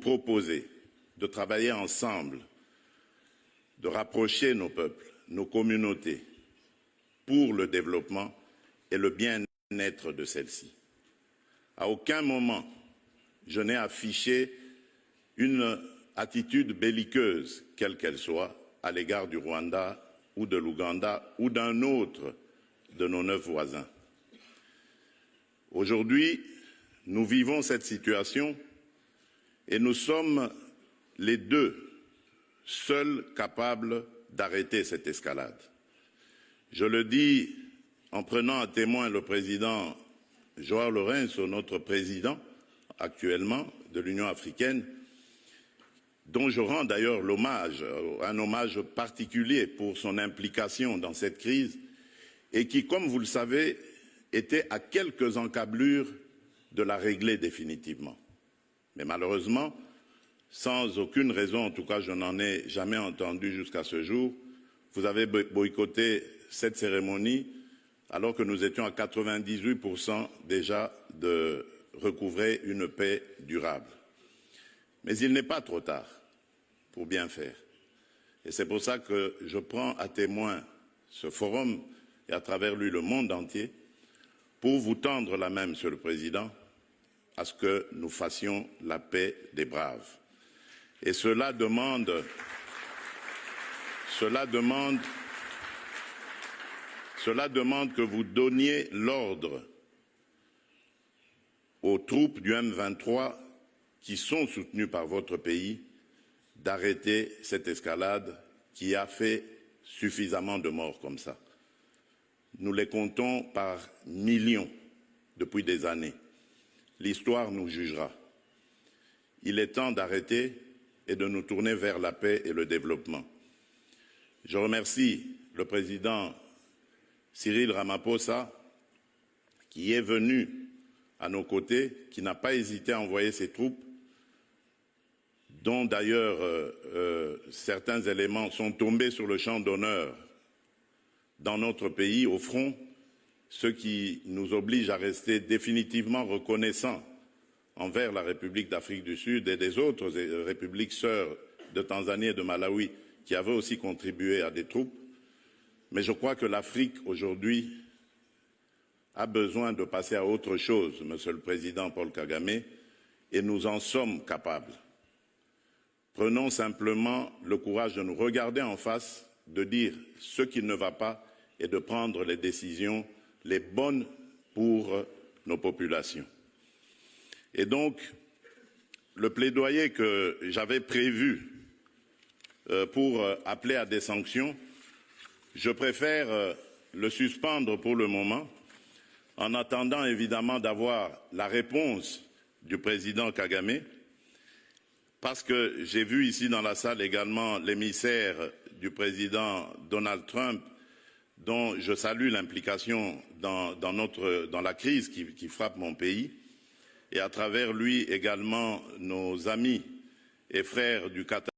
proposer de travailler ensemble, de rapprocher nos peuples, nos communautés, pour le développement et le bien-être de celles-ci. À aucun moment, je n'ai affiché une attitude belliqueuse, quelle qu'elle soit, à l'égard du Rwanda ou de l'Ouganda ou d'un autre de nos 9 voisins. Aujourd'hui, nous vivons cette situation et nous sommes les deux seuls capables d'arrêter cette escalade. Je le dis en prenant à témoin le président João Lourenço, notre président actuellement de l'Union africaine, dont je rends d'ailleurs un hommage particulier pour son implication dans cette crise et qui, comme vous le savez, était à quelques encablures de la régler définitivement. Mais malheureusement, sans aucune raison, en tout cas je n'en ai jamais entendu jusqu'à ce jour, vous avez boycotté cette cérémonie alors que nous étions à 98% déjà de recouvrer une paix durable. Mais il n'est pas trop tard pour bien faire. Et c'est pour ça que je prends à témoin ce forum et à travers lui le monde entier pour vous tendre la main, Monsieur le Président, à ce que nous fassions la paix des braves. Et cela demande que vous donniez l'ordre aux troupes du M23 qui sont soutenues par votre pays d'arrêter cette escalade qui a fait suffisamment de morts comme ça. Nous les comptons par millions depuis des années. L'histoire nous jugera. Il est temps d'arrêter et de nous tourner vers la paix et le développement. Je remercie le président Cyril Ramaphosa qui est venu à nos côtés, qui n'a pas hésité à envoyer ses troupes, dont d'ailleurs certains éléments sont tombés sur le champ d'honneur dans notre pays, au front, ce qui nous oblige à rester définitivement reconnaissants envers la République d'Afrique du Sud et des autres républiques sœurs de Tanzanie et de Malawi qui avaient aussi contribué à des troupes. Mais je crois que l'Afrique aujourd'hui a besoin de passer à autre chose, Monsieur le Président Paul Kagame, et nous en sommes capables. Prenons simplement le courage de nous regarder en face, de dire ce qui ne va pas et de prendre les décisions les bonnes pour nos populations. Et donc, le plaidoyer que j'avais prévu pour appeler à des sanctions, je préfère le suspendre pour le moment, en attendant évidemment d'avoir la réponse du président Kagame, parce que j'ai vu ici dans la salle également l'émissaire du président Donald Trump, dont je salue l'implication dans la crise qui frappe mon pays, et à travers lui également nos amis et frères du Qatar.